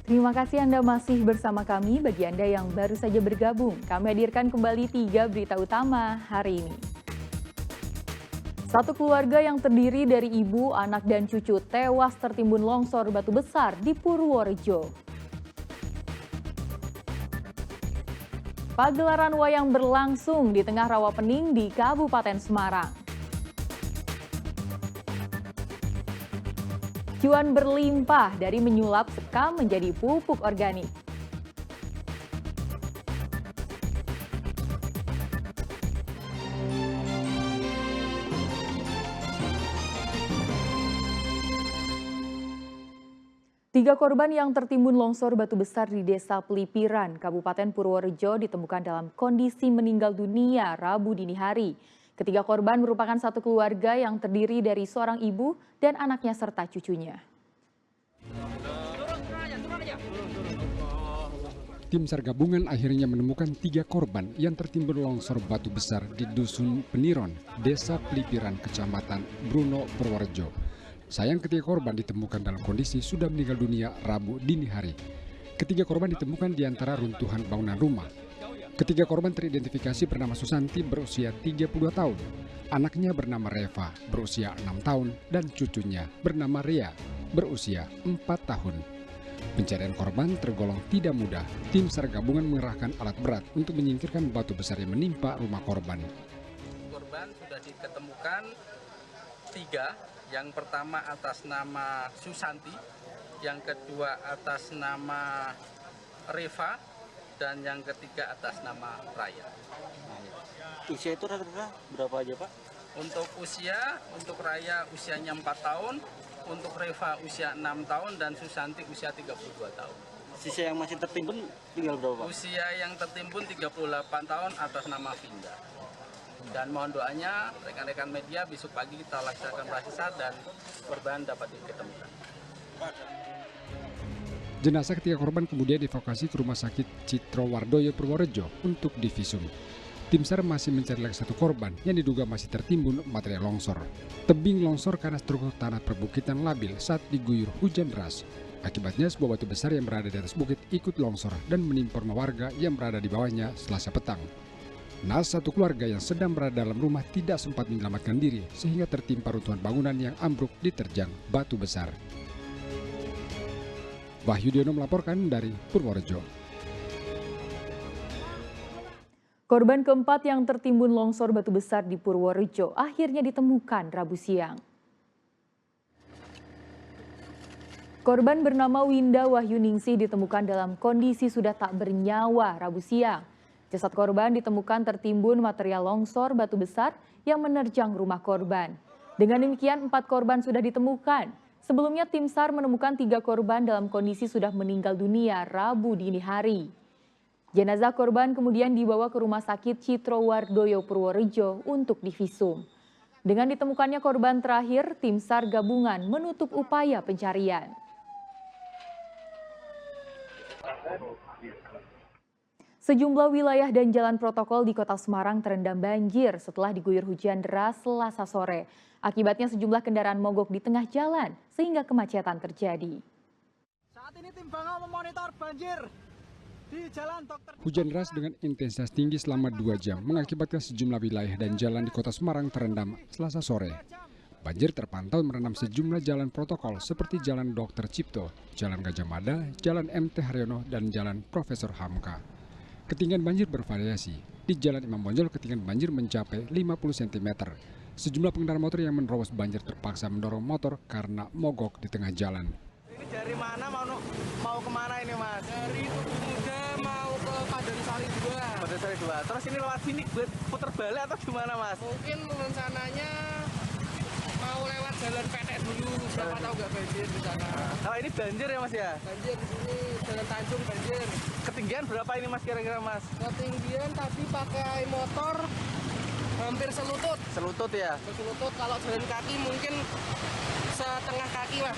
Terima kasih Anda masih bersama kami. Bagi Anda yang baru saja bergabung, kami hadirkan kembali 3 berita utama hari ini. Satu keluarga yang terdiri dari ibu, anak, dan cucu tewas tertimbun longsor batu besar di Purworejo. Pagelaran wayang berlangsung di tengah rawa pening di Kabupaten Semarang. Cuan berlimpah dari menyulap sekam menjadi pupuk organik. Tiga korban yang tertimbun longsor batu besar di Desa Pelipiran, Kabupaten Purworejo ditemukan dalam kondisi meninggal dunia Rabu dini hari. Ketiga korban merupakan satu keluarga yang terdiri dari seorang ibu dan anaknya serta cucunya. Tim SAR gabungan akhirnya menemukan 3 korban yang tertimbun longsor batu besar di Dusun Peniron, Desa Pelipiran, Kecamatan Bruno, Purworejo. Sayang ketiga korban ditemukan dalam kondisi sudah meninggal dunia Rabu dini hari. Ketiga korban ditemukan di antara runtuhan bangunan rumah. Ketiga korban teridentifikasi bernama Susanti berusia 32 tahun, anaknya bernama Reva berusia 6 tahun, dan cucunya bernama Ria berusia 4 tahun. Pencarian korban tergolong tidak mudah. Tim SAR gabungan mengerahkan alat berat untuk menyingkirkan batu besar yang menimpa rumah korban. Korban sudah diketemukan 3. Yang pertama atas nama Susanti, yang kedua atas nama Reva, dan yang ketiga atas nama Raya. Usia itu rata-rata berapa aja, Pak? Untuk usia, untuk Raya usianya 4 tahun, untuk Reva usia 6 tahun, dan Susanti usia 32 tahun. Sisa yang masih tertimbun tinggal berapa, Pak? Usia yang tertimbun 38 tahun atas nama Vinda. Dan mohon doanya rekan-rekan media besok pagi kita laksanakan operasi SAR dan korban dapat diketemukan. Jenazah ketiga korban kemudian dievakuasi ke Rumah Sakit Citrowardoyo Purworejo untuk divisum. Tim SAR masih mencari lagi satu korban yang diduga masih tertimbun material longsor. Tebing longsor karena struktur tanah perbukitan labil saat diguyur hujan deras. Akibatnya sebuah batu besar yang berada di atas bukit ikut longsor dan menimpa rumah warga yang berada di bawahnya Selasa petang. Satu keluarga yang sedang berada dalam rumah tidak sempat menyelamatkan diri sehingga tertimpa runtuhan bangunan yang ambruk diterjang batu besar. Wahyu Diono melaporkan dari Purworejo. Korban keempat yang tertimbun longsor batu besar di Purworejo akhirnya ditemukan Rabu siang. Korban bernama Winda Wahyuningsih ditemukan dalam kondisi sudah tak bernyawa Rabu siang. Jasad korban ditemukan tertimbun material longsor batu besar yang menerjang rumah korban. Dengan demikian 4 korban sudah ditemukan. Sebelumnya tim SAR menemukan 3 korban dalam kondisi sudah meninggal dunia Rabu dini hari. Jenazah korban kemudian dibawa ke Rumah Sakit Citrowardoyo Purworejo untuk divisum. Dengan ditemukannya korban terakhir, tim SAR gabungan menutup upaya pencarian. Sejumlah wilayah dan jalan protokol di Kota Semarang terendam banjir setelah diguyur hujan deras Selasa sore. Akibatnya sejumlah kendaraan mogok di tengah jalan sehingga kemacetan terjadi. Saat ini tim Bangau memonitor banjir di Jalan Dr. Hujan deras dengan intensitas tinggi selama 2 jam mengakibatkan sejumlah wilayah dan jalan di Kota Semarang terendam Selasa sore. Banjir terpantau merendam sejumlah jalan protokol seperti Jalan Dr. Cipto, Jalan Gajah Mada, Jalan MT Haryono, dan Jalan Profesor Hamka. Ketinggian banjir bervariasi. Di Jalan Imam Bonjol ketinggian banjir mencapai 50 cm. Sejumlah pengendara motor yang menerobos banjir terpaksa mendorong motor karena mogok di tengah jalan. Ini dari mana mau kemana ini, Mas? Dari Tugu Muda mau ke Padansari 2. Padansari 2. Terus ini lewat sini buat puter balik atau gimana, Mas? Mungkin rencananya mau lewat jalan pendek dulu, siapa tahu nggak banjir di sana. Kalau ini banjir ya, Mas ya? Banjir di sini, Jalan Tanjung banjir. Ketinggian berapa ini, Mas, kira-kira, Mas? Ketinggian tadi pakai motor hampir selutut. Selutut ya? Selutut, kalau jalan kaki mungkin setengah kaki lah.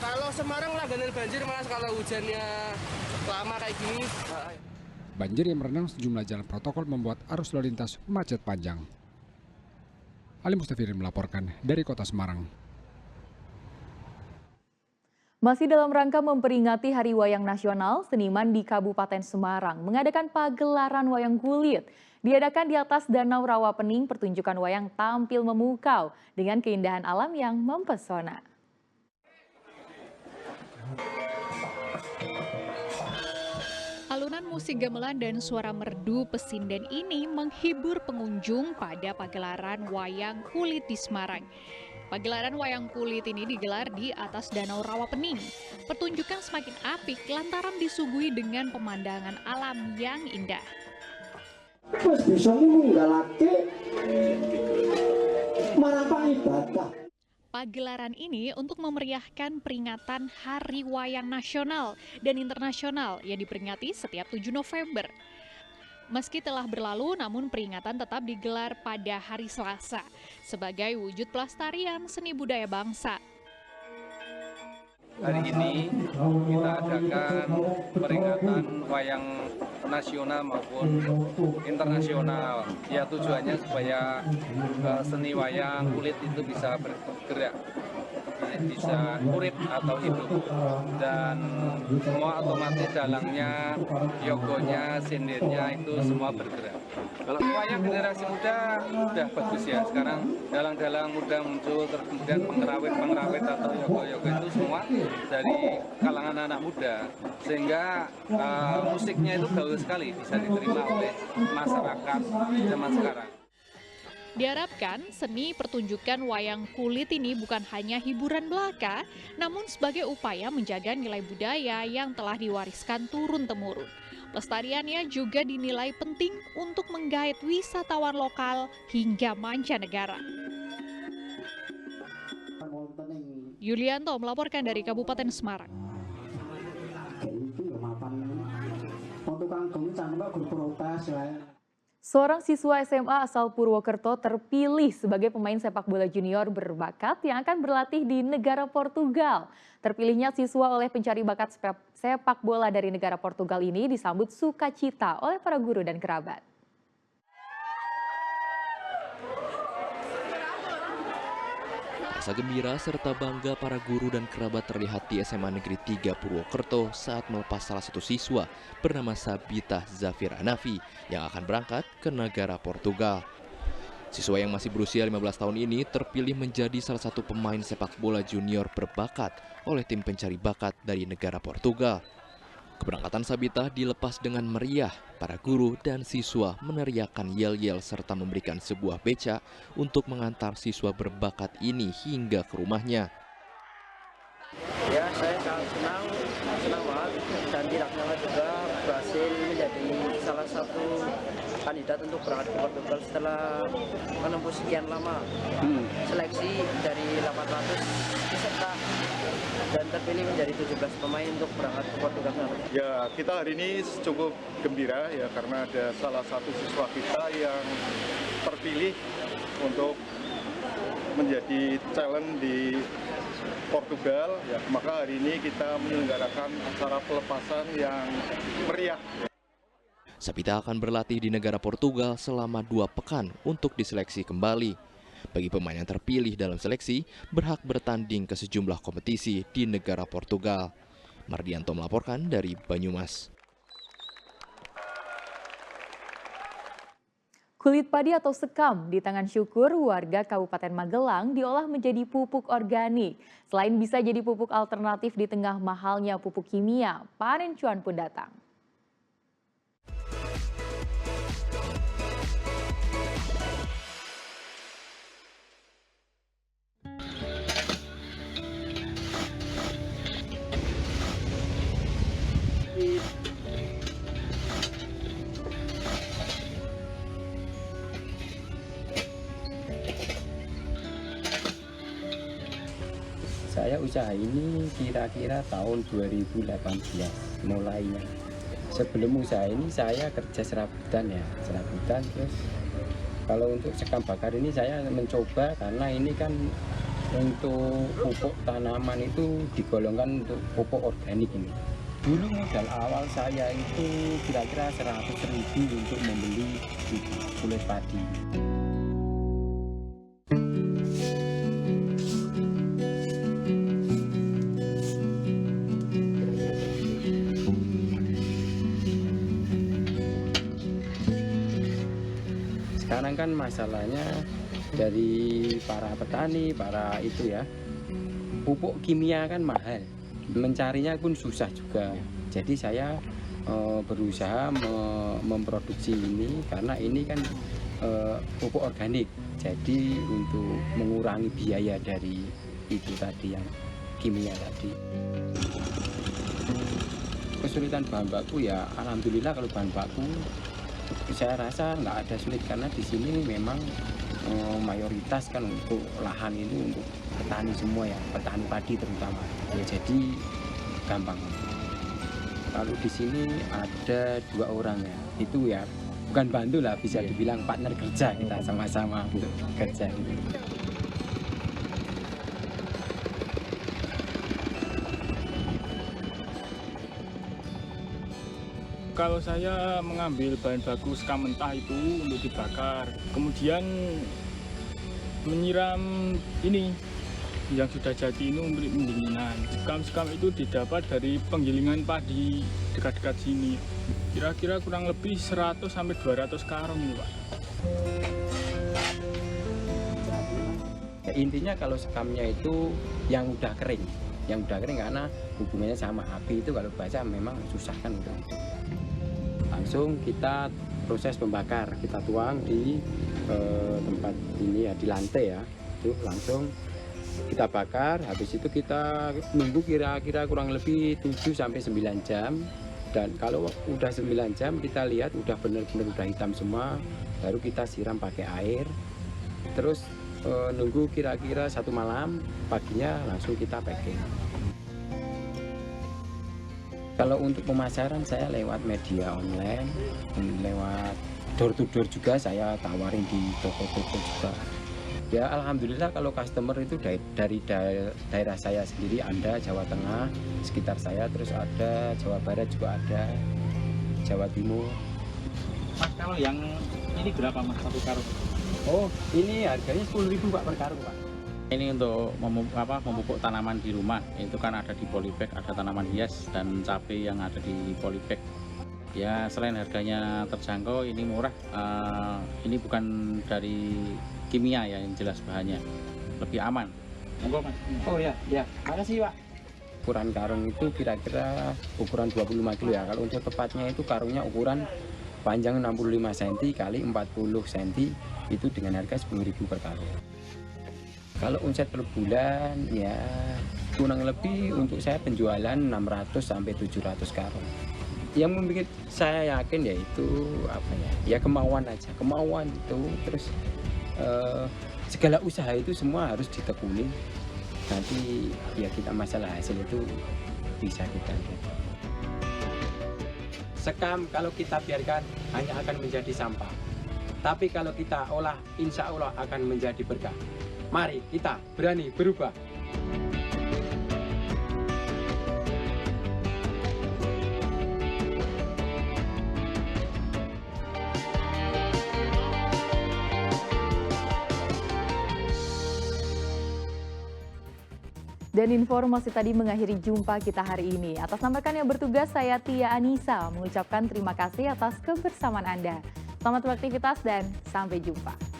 Kalau Semarang langganan banjir, Mas, kalau hujannya lama kayak gini. Banjir yang merendam sejumlah jalan protokol membuat arus lalu lintas macet panjang. Ali Mustafirin melaporkan dari Kota Semarang. Masih dalam rangka memperingati Hari Wayang Nasional, seniman di Kabupaten Semarang mengadakan pagelaran wayang kulit. Diadakan di atas Danau Rawapening, pertunjukan wayang tampil memukau dengan keindahan alam yang mempesona. Alunan musik gamelan dan suara merdu pesinden ini menghibur pengunjung pada pagelaran wayang kulit di Semarang. Pagelaran wayang kulit ini digelar di atas Danau Rawapening. Pertunjukan semakin apik lantaran disuguhi dengan pemandangan alam yang indah. Wes bisa nunggalake marang ibadah. Pagelaran ini untuk memeriahkan peringatan Hari Wayang Nasional dan Internasional yang diperingati setiap 7 November. Meski telah berlalu, namun peringatan tetap digelar pada hari Selasa sebagai wujud pelestarian seni budaya bangsa. Hari ini kita adakan peringatan wayang nasional maupun internasional. Ya, tujuannya supaya seni wayang kulit itu bisa bergerak, bisa urip atau hidup, dan semua otomatis dalangnya, yogonya, sindirnya itu semua bergerak. Kalau wayang generasi muda udah bagus ya, sekarang dalang-dalang muda muncul, terus kemudian pengrawit atau yogo-yogo itu semua dari kalangan anak muda, sehingga musiknya itu gaul sekali, bisa diterima oleh masyarakat zaman sekarang. Diharapkan seni pertunjukan wayang kulit ini bukan hanya hiburan belaka, namun sebagai upaya menjaga nilai budaya yang telah diwariskan turun-temurun. Pelestariannya juga dinilai penting untuk menggait wisatawan lokal hingga mancanegara. Yulianto melaporkan dari Kabupaten Semarang. Seorang siswa SMA asal Purwokerto terpilih sebagai pemain sepak bola junior berbakat yang akan berlatih di negara Portugal. Terpilihnya siswa oleh pencari bakat sepak bola dari negara Portugal ini disambut sukacita oleh para guru dan kerabat. Rasa gembira serta bangga para guru dan kerabat terlihat di SMA Negeri 3 Purwokerto saat melepas salah satu siswa bernama Sabita Zafira Hanafi yang akan berangkat ke negara Portugal. Siswa yang masih berusia 15 tahun ini terpilih menjadi salah satu pemain sepak bola junior berbakat oleh tim pencari bakat dari negara Portugal. Keberangkatan Sabita dilepas dengan meriah. Para guru dan siswa meneriakkan yel-yel serta memberikan sebuah beca untuk mengantar siswa berbakat ini hingga ke rumahnya. Ya, saya sangat senang banget, dan tidak menyangka juga berhasil menjadi salah satu kandidat untuk berangkat ke Portugal setelah menempuh sekian lama seleksi dari 800 peserta dan terpilih menjadi 17 pemain untuk berangkat ke Portugal. Ya, kita hari ini cukup gembira ya karena ada salah satu siswa kita yang terpilih untuk menjadi challenge di Portugal ya, maka hari ini kita menyelenggarakan acara pelepasan yang meriah. Sabita akan berlatih di negara Portugal selama 2 pekan untuk diseleksi kembali. Bagi pemain yang terpilih dalam seleksi, berhak bertanding ke sejumlah kompetisi di negara Portugal. Mardianto melaporkan dari Banyumas. Kulit padi atau sekam di tangan Syukur, warga Kabupaten Magelang diolah menjadi pupuk organik. Selain bisa jadi pupuk alternatif di tengah mahalnya pupuk kimia, panen cuan pun datang. Saya usaha ini kira-kira tahun 2018 mulainya. Sebelum usaha ini saya kerja serabutan ya, terus kalau untuk sekam bakar ini saya mencoba karena ini kan untuk pupuk tanaman itu digolongkan untuk pupuk organik ini. Dulu modal awal saya itu kira-kira 100.000 untuk membeli kulit padi. sekarang kan masalahnya dari para petani, para itu ya, pupuk kimia kan mahal, mencarinya pun susah juga. Jadi saya berusaha memproduksi ini karena ini kan pupuk organik. Jadi untuk mengurangi biaya dari itu tadi yang kimia tadi. Kesulitan bahan baku ya, alhamdulillah kalau bahan baku saya rasa nggak ada sulit karena di sini memang mayoritas kan untuk lahan itu untuk petani semua ya, petani padi terutama. Ya jadi gampang. Kalau di sini ada 2 orang ya, itu ya bukan bantu lah, bisa dibilang partner kerja kita sama-sama untuk kerja. Kalau saya mengambil bahan baku sekam mentah itu untuk dibakar, kemudian menyiram ini yang sudah jadi ini untuk pendinginan. Sekam-sekam itu didapat dari penggilingan padi dekat-dekat sini. Kira-kira kurang lebih 100 sampai 200 karung ini, Pak. Ya, intinya kalau sekamnya itu yang udah kering karena hubungannya sama api itu kalau basah memang susah kan untuk itu. Langsung kita proses membakar, kita tuang di tempat ini ya, di lantai ya, itu langsung kita bakar. Habis itu kita nunggu kira-kira kurang lebih 7 sampai 9 jam. Dan kalau udah 9 jam kita lihat udah benar-benar udah hitam semua, baru kita siram pakai air. Terus nunggu kira-kira 1 malam, paginya langsung kita packing. Kalau untuk pemasaran saya lewat media online, lewat door to door juga saya tawarin di toko-toko juga. Ya alhamdulillah kalau customer itu dari daerah saya sendiri ada, Jawa Tengah sekitar saya, terus ada Jawa Barat juga ada, Jawa Timur. Mas, kalau yang ini berapa Mas 1 karung? Oh ini harganya 10.000 Pak per karung Pak. Ini untuk memupuk tanaman di rumah, itu kan ada di polybag, ada tanaman hias dan cabai yang ada di polybag. Ya selain harganya terjangkau, ini murah. Ini bukan dari kimia ya, yang jelas bahannya lebih aman. Monggo Mas. Oh ya, makasih Pak. Ukuran karung itu kira-kira ukuran 25 kilo ya. Kalau untuk tepatnya itu karungnya ukuran panjang 65 cm kali 40 cm, itu dengan harga 10.000 per karung. Kalau omset per bulan ya kurang lebih untuk saya penjualan 600 sampai 700 karung. Yang membuat saya yakin yaitu ya kemauan aja, kemauan itu. Terus segala usaha itu semua harus ditekuni. Nanti ya kita masalah hasil itu bisa kita lihat. Sekam kalau kita biarkan hanya akan menjadi sampah. Tapi kalau kita olah, insya Allah akan menjadi berkah. Mari kita berani berubah. Dan informasi tadi mengakhiri jumpa kita hari ini. Atas nama rekan yang bertugas, saya Tia Anissa mengucapkan terima kasih atas kebersamaan Anda. Selamat beraktivitas dan sampai jumpa.